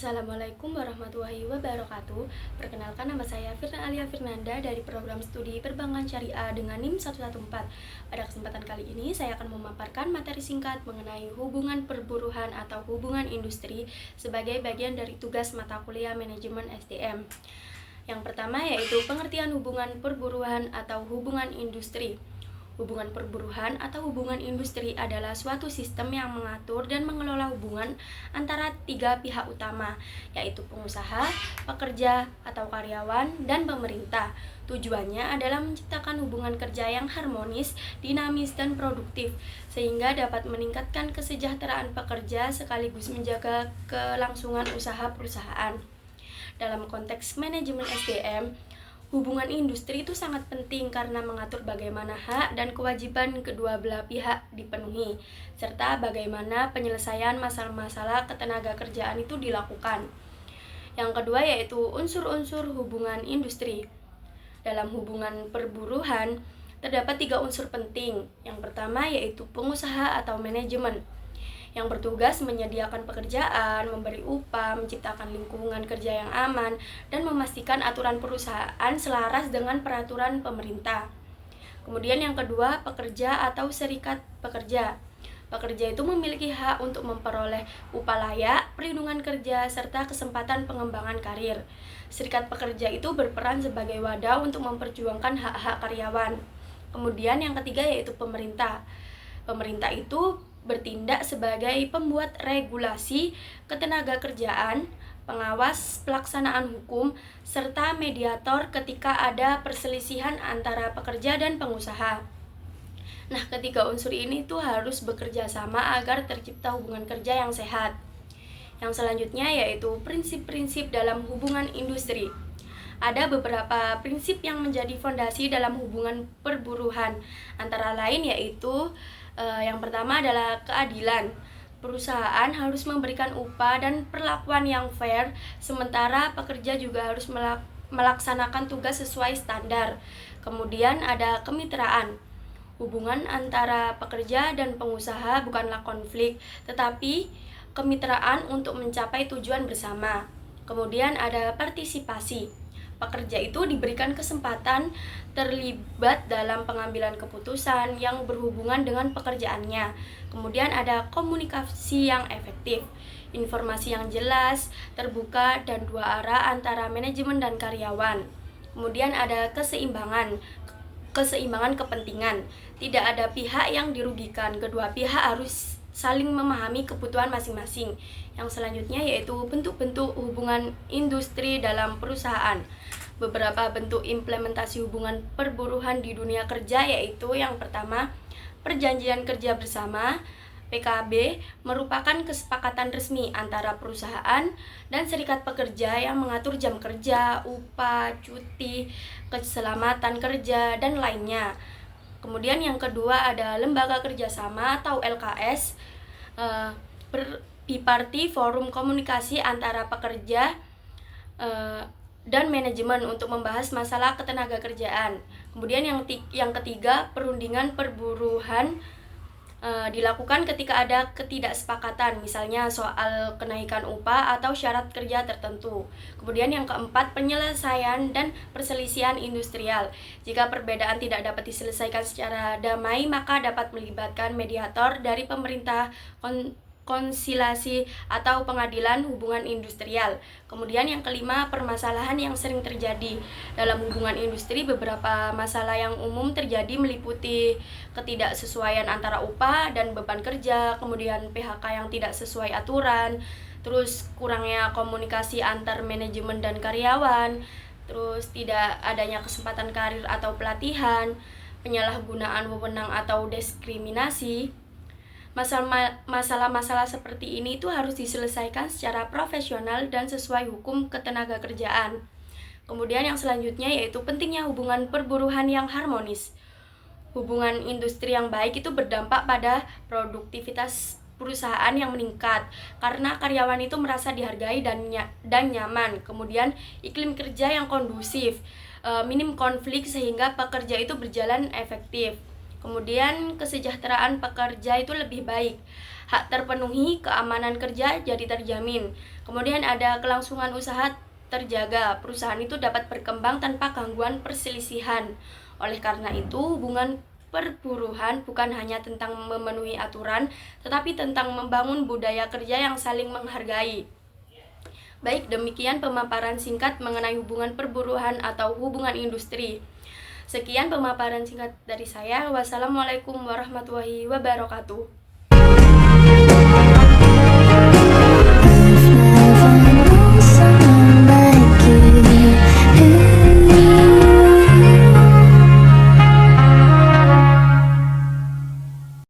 Assalamualaikum warahmatullahi wabarakatuh. Perkenalkan, nama saya Firna Alia Firnanda dari program studi Perbankan Syariah dengan NIM 114. Pada kesempatan kali ini saya akan memaparkan materi singkat mengenai hubungan perburuhan atau hubungan industri sebagai bagian dari tugas mata kuliah manajemen SDM. Yang pertama yaitu pengertian hubungan perburuhan atau hubungan industri. Hubungan perburuhan atau hubungan industri adalah suatu sistem yang mengatur dan mengelola hubungan antara tiga pihak utama, yaitu pengusaha, pekerja atau karyawan, dan pemerintah. Tujuannya adalah menciptakan hubungan kerja yang harmonis, dinamis, dan produktif, sehingga dapat meningkatkan kesejahteraan pekerja sekaligus menjaga kelangsungan usaha perusahaan. Dalam konteks manajemen SDM, hubungan industri itu sangat penting karena mengatur bagaimana hak dan kewajiban kedua belah pihak dipenuhi, serta bagaimana penyelesaian masalah-masalah ketenaga kerjaan itu dilakukan. Yang kedua yaitu unsur-unsur hubungan industri. Dalam hubungan perburuhan, terdapat 3 unsur penting. Yang pertama yaitu pengusaha atau manajemen, yang bertugas menyediakan pekerjaan, memberi upah, menciptakan lingkungan kerja yang aman, dan memastikan aturan perusahaan selaras dengan peraturan pemerintah. Kemudian yang kedua, pekerja atau serikat pekerja. Pekerja itu memiliki hak untuk memperoleh upah layak, perlindungan kerja, serta kesempatan pengembangan karir. Serikat pekerja itu berperan sebagai wadah untuk memperjuangkan hak-hak karyawan. Kemudian yang ketiga yaitu pemerintah. Pemerintah itu bertindak sebagai pembuat regulasi ketenaga kerjaan, pengawas pelaksanaan hukum, serta mediator ketika ada perselisihan antara pekerja dan pengusaha. Nah, ketiga unsur ini tuh harus bekerja sama agar tercipta hubungan kerja yang sehat. Yang selanjutnya yaitu prinsip-prinsip dalam hubungan industri. Ada beberapa prinsip yang menjadi fondasi dalam hubungan perburuhan, antara lain yaitu yang pertama adalah keadilan. Perusahaan harus memberikan upah dan perlakuan yang fair, sementara pekerja juga harus melaksanakan tugas sesuai standar. Kemudian ada kemitraan. Hubungan antara pekerja dan pengusaha bukanlah konflik, tetapi kemitraan untuk mencapai tujuan bersama. Kemudian ada partisipasi. Pekerja itu diberikan kesempatan terlibat dalam pengambilan keputusan yang berhubungan dengan pekerjaannya. Kemudian ada komunikasi yang efektif, informasi yang jelas, terbuka, dan dua arah antara manajemen dan karyawan. Kemudian ada keseimbangan kepentingan. Tidak ada pihak yang dirugikan, kedua pihak harus saling memahami kebutuhan masing-masing. Yang selanjutnya yaitu bentuk-bentuk hubungan industri dalam perusahaan. Beberapa bentuk implementasi hubungan perburuhan di dunia kerja yaitu yang pertama, perjanjian kerja bersama. PKB merupakan kesepakatan resmi antara perusahaan dan serikat pekerja yang mengatur jam kerja, upah, cuti, keselamatan kerja, dan lainnya. Kemudian yang kedua ada lembaga kerjasama atau LKS, biparti forum komunikasi antara pekerja dan manajemen untuk membahas masalah ketenaga kerjaan. Kemudian yang ketiga, perundingan perburuhan dilakukan ketika ada ketidaksepakatan, misalnya soal kenaikan upah atau syarat kerja tertentu. Kemudian yang keempat, penyelesaian dan perselisihan industrial. Jika perbedaan tidak dapat diselesaikan secara damai, maka dapat melibatkan mediator dari pemerintah, konsilasi atau pengadilan hubungan industrial. Kemudian yang kelima, permasalahan yang sering terjadi dalam hubungan industri. Beberapa masalah yang umum terjadi meliputi ketidaksesuaian antara upah dan beban kerja, kemudian PHK yang tidak sesuai aturan, terus kurangnya komunikasi antar manajemen dan karyawan, terus tidak adanya kesempatan karir atau pelatihan, penyalahgunaan wewenang atau diskriminasi. Masalah-masalah seperti ini itu harus diselesaikan secara profesional dan sesuai hukum ketenaga kerjaan. Kemudian yang selanjutnya yaitu pentingnya hubungan perburuhan yang harmonis. Hubungan industri yang baik itu berdampak pada produktivitas perusahaan yang meningkat karena karyawan itu merasa dihargai dan nyaman. Kemudian iklim kerja yang kondusif, minim konflik sehingga pekerja itu berjalan efektif. Kemudian kesejahteraan pekerja itu lebih baik. Hak terpenuhi, keamanan kerja jadi terjamin. Kemudian ada kelangsungan usaha terjaga. Perusahaan itu dapat berkembang tanpa gangguan perselisihan. Oleh karena itu, hubungan perburuhan bukan hanya tentang memenuhi aturan, tetapi tentang membangun budaya kerja yang saling menghargai. Baik, demikian pemaparan singkat mengenai hubungan perburuhan atau hubungan industri. Sekian pemaparan singkat dari saya. Wassalamualaikum warahmatullahi wabarakatuh.